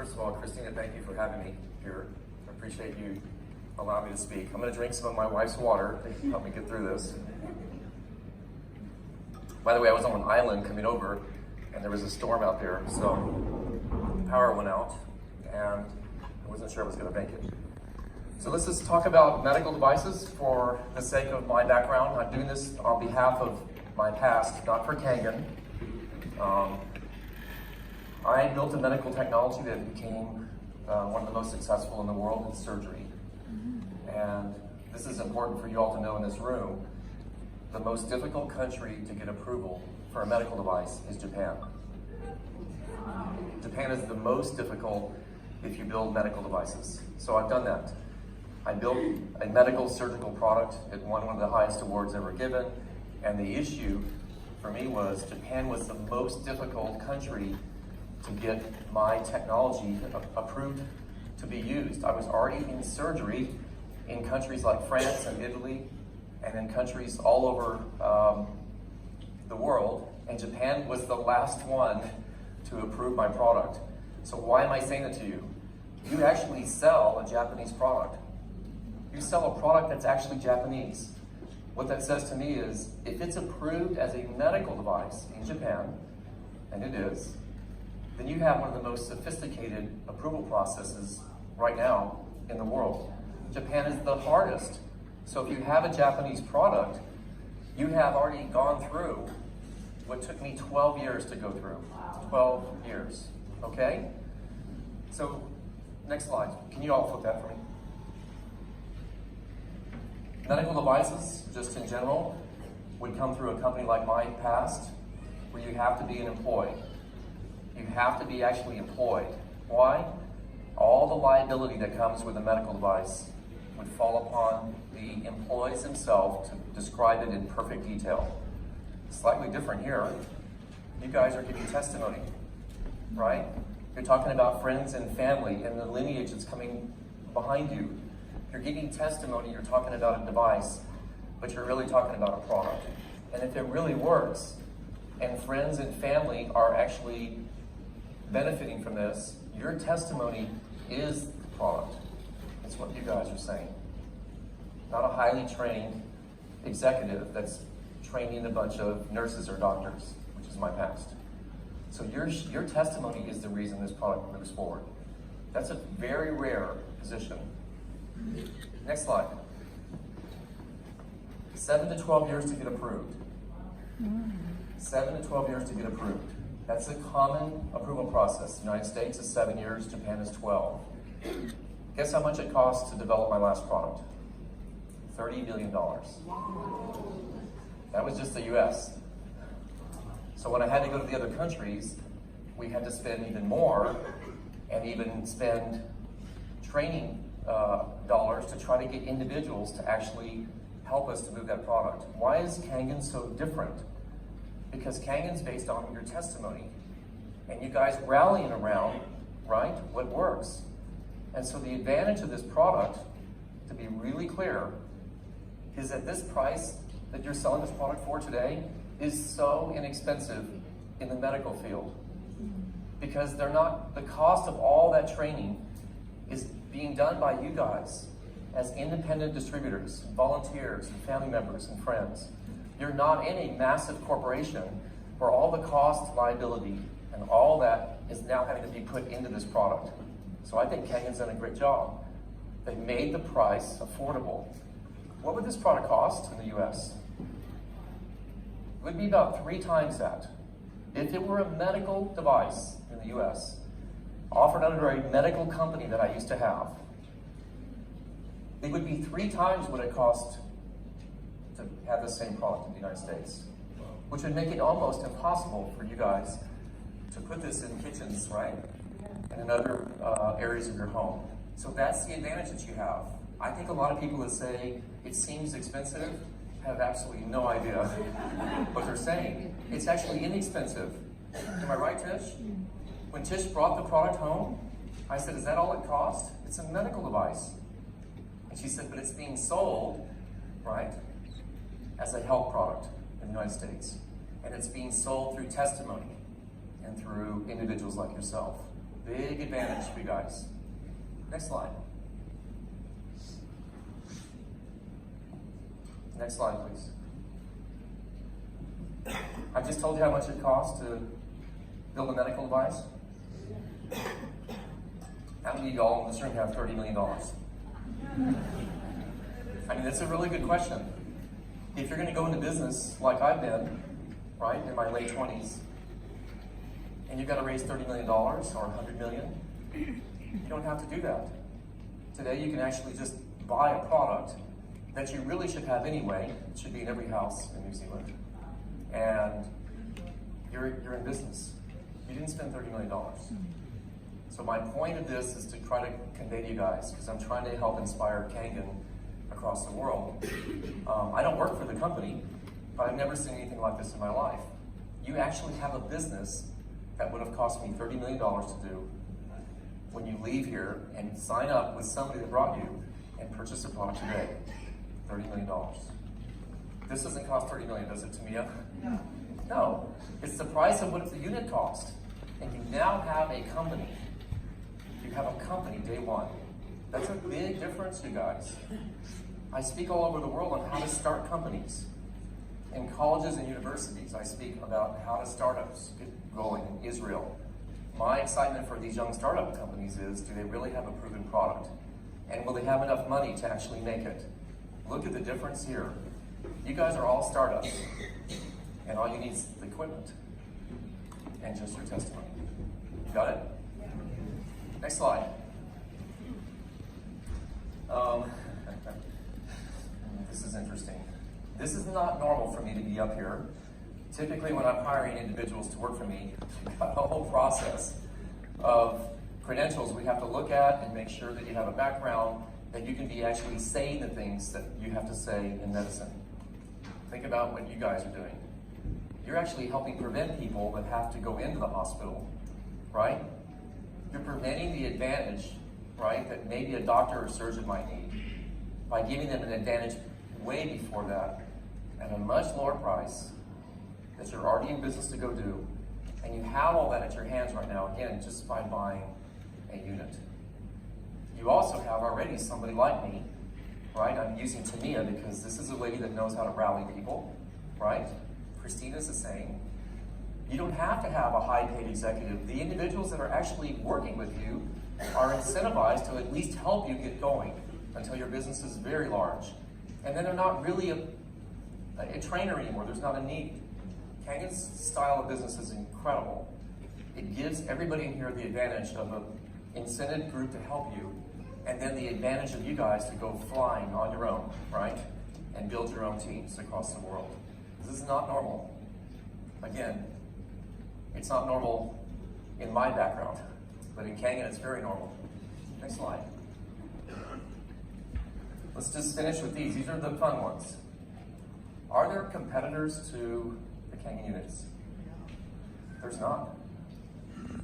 First of all, Christina, thank you for having me here. I appreciate you allowing me to speak. I'm going to drink some of my wife's water to help me get through this. By the way, I was on an island coming over, and there was a storm out there, so the power went out, and I wasn't sure I was going to make it. So let's just talk about medical devices for the sake of my background. I'm doing this on behalf of my past, not for Kangen. I built a medical technology that became one of the most successful in the world in surgery. And this is important for you all to know in this room. The most difficult country to get approval for a medical device is Japan. Japan is the most difficult if you build medical devices. So I've done that. I built a medical surgical product. It won one of the highest awards ever given. And the issue for me was Japan was the most difficult country to get my technology approved to be used. I was already in surgery in countries like France and Italy and in countries all over the world, and Japan was the last one to approve my product. So why am I saying that to you? You actually sell a Japanese product. You sell a product that's actually Japanese. What that says to me is, if it's approved as a medical device in Japan, and it is, then you have one of the most sophisticated approval processes right now in the world. Japan is the hardest. So if you have a Japanese product, you have already gone through what took me 12 years to go through. 12 years, okay? So, next slide. Can you all flip that for me? Medical devices, just in general, would come through a company like mine past, where you have to be an employee. You have to be actually employed. Why? All the liability that comes with a medical device would fall upon the employees themselves to describe it in perfect detail. Slightly different here. You guys are giving testimony, right? You're talking about friends and family and the lineage that's coming behind you. You're giving testimony, you're talking about a device, but you're really talking about a product. And if it really works, and friends and family are actually benefiting from this, your testimony is the product. That's what you guys are saying. Not a highly trained executive that's training a bunch of nurses or doctors, which is my past. So your testimony is the reason this product moves forward. That's a very rare position. Next slide. 7 to 12 years to get approved. 7 to 12 years to get approved. That's a common approval process. The United States is 7 years, Japan is 12. Guess how much it cost to develop my last product? $30 billion. That was just the US. So when I had to go to the other countries, we had to spend even more and even spend training dollars to try to get individuals to actually help us to move that product. Why is Kangen so different? Because Kangen's based on your testimony and you guys rallying around, right, what works. And so the advantage of this product, to be really clear, is that this price that you're selling this product for today is so inexpensive in the medical field. Because the cost of all that training is being done by you guys as independent distributors, volunteers, and family members and friends. You're not in a massive corporation where all the cost, liability, and all that is now having to be put into this product. So I think Kangen's done a great job. They made the price affordable. What would this product cost in the US? It would be about 3 times that. If it were a medical device in the US, offered under a medical company that I used to have, it would be 3 times what it cost to have the same product in the United States, which would make it almost impossible for you guys to put this in kitchens, right? And in other areas of your home. So that's the advantage that you have. I think a lot of people that say it seems expensive have absolutely no idea what they're saying. It's actually inexpensive. Am I right, Tish? When Tish brought the product home, I said, is that all it cost? It's a medical device. And she said, but it's being sold, right, as a health product in the United States. And it's being sold through testimony and through individuals like yourself. big advantage for you guys. Next slide. Next slide, please. I just told you how much it costs to build a medical device. How many of y'all in this room have $30 million? I mean, that's a really good question. If you're going to go into business like I've been, right, in my late 20s, and you've got to raise $30 million or $100 million, you don't have to do that. Today, you can actually just buy a product that you really should have anyway. It should be in every house in New Zealand. And you're in business. You didn't spend $30 million. So my point of this is to try to convey to you guys, because I'm trying to help inspire Kangen across the world. I don't work for the company, but I've never seen anything like this in my life. You actually have a business that would have cost me $30 million to do when you leave here and sign up with somebody that brought you and purchase a product today. $30 million. This doesn't cost $30 million, does it, Tamia? No. No. It's the price of what the unit cost. And you now have a company. You have a company day one. That's a big difference, you guys. I speak all over the world on how to start companies. In colleges and universities, I speak about how to startups get going in Israel. My excitement for these young startup companies is, do they really have a proven product? And will they have enough money to actually make it? Look at the difference here. You guys are all startups, and all you need is the equipment and just your testimony. You got it? Next slide. This is interesting. This is not normal for me to be up here. Typically, when I'm hiring individuals to work for me, we've got a whole process of credentials we have to look at and make sure that you have a background, that you can be actually saying the things that you have to say in medicine. Think about what you guys are doing. You're actually helping prevent people that have to go into the hospital, right? You're preventing the advantage, right, that maybe a doctor or surgeon might need by giving them an advantage way before that at a much lower price that you're already in business to go do. And you have all that at your hands right now, again, just by buying a unit. You also have already somebody like me, right? I'm using Tamia because this is a lady that knows how to rally people, right? Christina's the same. You don't have to have a high-paid executive. The individuals that are actually working with you are incentivized to at least help you get going until your business is very large. And then they're not really a trainer anymore. There's not a need. Kangen's style of business is incredible. It gives everybody in here the advantage of an incented group to help you, and then the advantage of you guys to go flying on your own, right? And build your own teams across the world. This is not normal. Again, it's not normal in my background, but in Kangen it's very normal. Next slide. Let's just finish with these. These are the fun ones. Are there competitors to the Kangen units? There's not.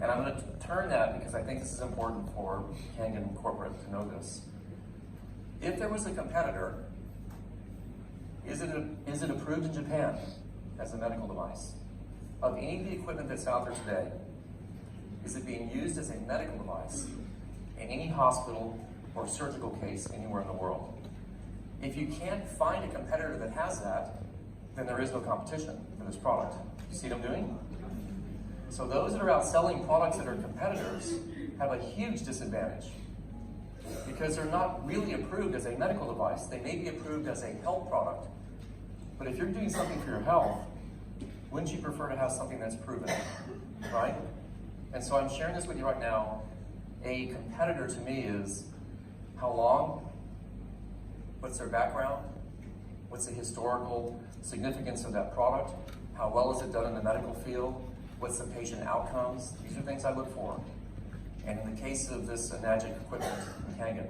And I'm going to turn that because I think this is important for Kangen corporate to know this. If there was a competitor, is it approved in Japan as a medical device? Of any of the equipment that's out there today, is it being used as a medical device in any hospital or surgical case anywhere in the world? If you can't find a competitor that has that, then there is no competition for this product. You see what I'm doing? So those that are out selling products that are competitors have a huge disadvantage because they're not really approved as a medical device. They may be approved as a health product. But if you're doing something for your health, wouldn't you prefer to have something that's proven, right? And so I'm sharing this with you right now. A competitor to me is how long, what's their background, what's the historical significance of that product, how well is it done in the medical field, what's the patient outcomes. These are things I look for. And in the case of this Magic equipment from Kangen,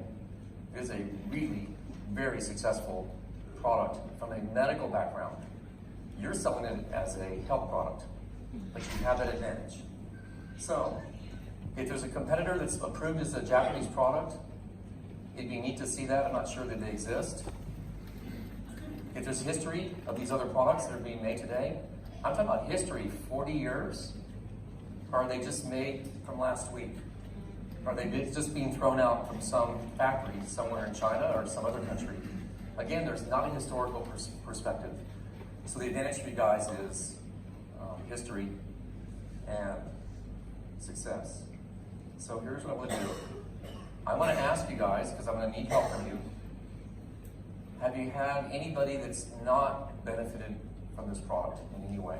it is a really very successful product from a medical background. You're selling it as a health product, but you have that advantage. So, if there's a competitor that's approved as a Japanese product, it'd be neat to see that. I'm not sure that they exist. If there's history of these other products that are being made today, I'm talking about history, 40 years, or are they just made from last week? Are they just being thrown out from some factory somewhere in China or some other country? Again, there's not a historical perspective. So the advantage for you guys is history and success. So here's what I want to do. I want to ask you guys, because I'm going to need help from you. Have you had anybody that's not benefited from this product in any way?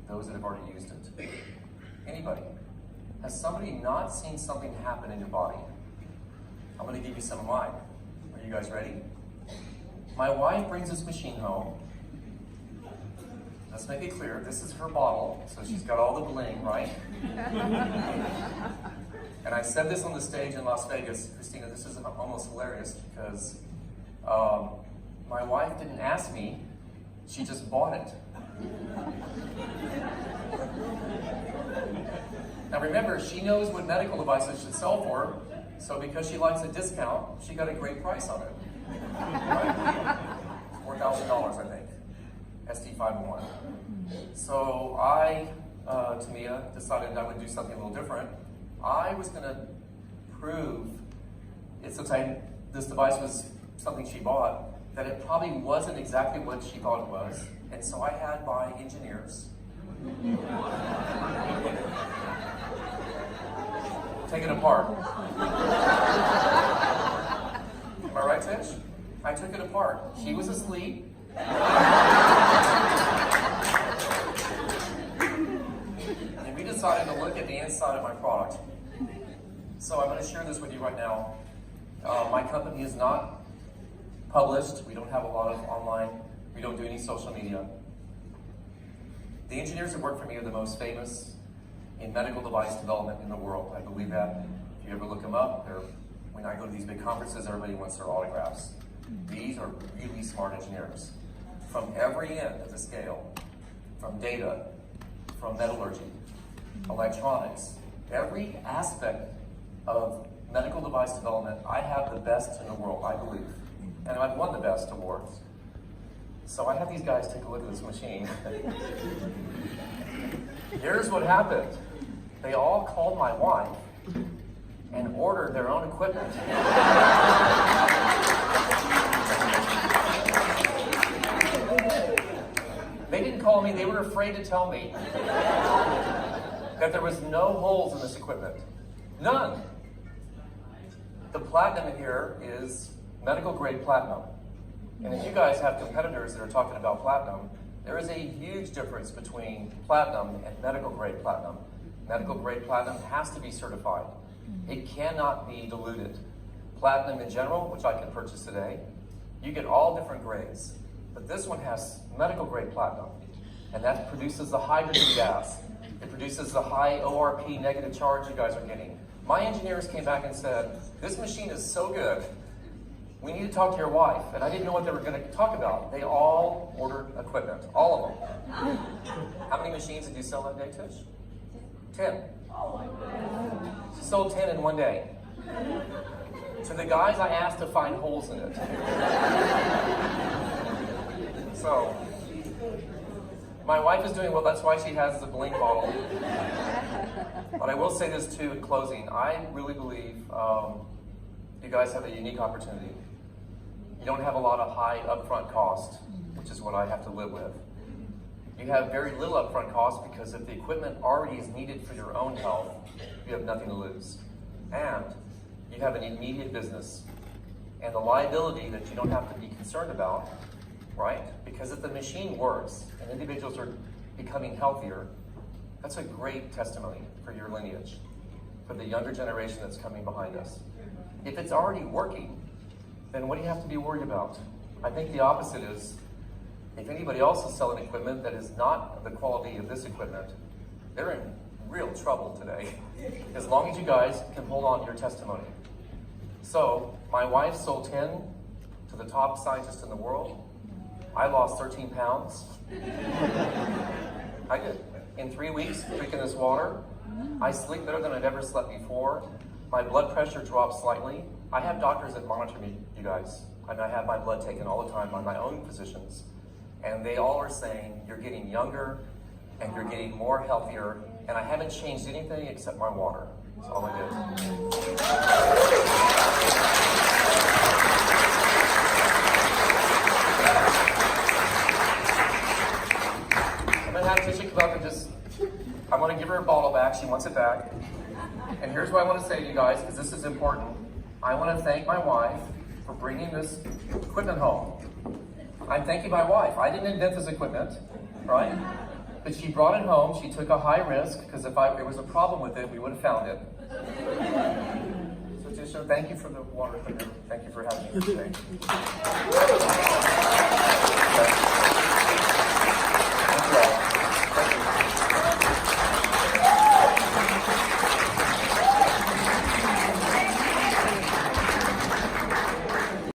Those that have already used it. Anybody? Has somebody not seen something happen in your body? I'm going to give you some of mine. Are you guys ready? My wife brings this machine home. Let's make it clear, this is her bottle, so she's got all the bling, right? And I said this on the stage in Las Vegas. Christina, this is almost hilarious because my wife didn't ask me, she just bought it. Now remember, she knows what medical devices should sell for, so because she likes a discount, she got a great price on it. Right? $4,000, I think. SD501. So I, Tamia, decided I would do something a little different. I was going to prove, since this device was something she bought, that it probably wasn't exactly what she thought it was. And so I had my engineers take it apart. Am I right, Tish? I took it apart. She was asleep. And we decided to look at the inside of my product. So I'm going to share this with you right now. My company is not published. We don't have a lot of online. We don't do any social media. The engineers that work for me are the most famous in medical device development in the world. I believe that. If you ever look them up, when I go to these big conferences, everybody wants their autographs. These are really smart engineers. From every end of the scale, from data, from metallurgy, electronics, every aspect of medical device development, I have the best in the world, I believe. And I've won the best awards. So I have these guys take a look at this machine. Here's what happened. They all called my wife and ordered their own equipment. They didn't call me, they were afraid to tell me that there was no holes in this equipment. None. The platinum in here is medical grade platinum. And if you guys have competitors that are talking about platinum, there is a huge difference between platinum and medical grade platinum. Medical grade platinum has to be certified. It cannot be diluted. Platinum in general, which I can purchase today, you get all different grades. But this one has medical grade platinum, and that produces the hydrogen gas. It produces the high ORP negative charge you guys are getting. My engineers came back and said, this machine is so good, we need to talk to your wife. And I didn't know what they were going to talk about. They all ordered equipment, all of them. How many machines did you sell that day, Tish? 10. She sold 10 in one day. To the guys I asked to find holes in it. So, my wife is doing well, that's why she has the bling bottle. But I will say this too in closing. I really believe you guys have a unique opportunity. You don't have a lot of high upfront cost, which is what I have to live with. You have very little upfront cost because if the equipment already is needed for your own health, you have nothing to lose. And you have an immediate business and the liability that you don't have to be concerned about, right? Because if the machine works and individuals are becoming healthier, that's a great testimony for your lineage, for the younger generation that's coming behind us. If it's already working, then what do you have to be worried about? I think the opposite is, if anybody else is selling equipment that is not the quality of this equipment, they're in real trouble today, as long as you guys can hold on to your testimony. So, my wife sold 10 to the top scientists in the world. I lost 13 pounds. I did. In 3 weeks, drinking this water, I sleep better than I've ever slept before. My blood pressure dropped slightly. I have doctors that monitor me, you guys. And I have my blood taken all the time by my own physicians. And they all are saying, you're getting younger and you're getting more healthier. And I haven't changed anything except my water. That's all I did. I'm gonna have Tisha come up and just, I want to give her a bottle back. She wants it back. And here's what I want to say to you guys, because this is important. I want to thank my wife for bringing this equipment home. I'm thanking my wife. I didn't invent this equipment, right? But she brought it home. She took a high risk, because if there was a problem with it, we would have found it. So Tisha, thank you for the water. Thank you for having me today.